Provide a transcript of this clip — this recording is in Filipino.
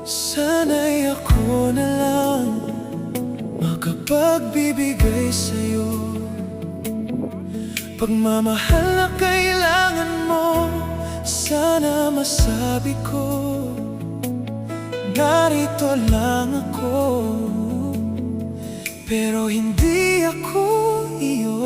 Sana'y ako na lang makapagbibigay sa'yo. Pagmamahal na kailangan mo, sana masabi ko, narito lang ako, pero hindi ako iyo.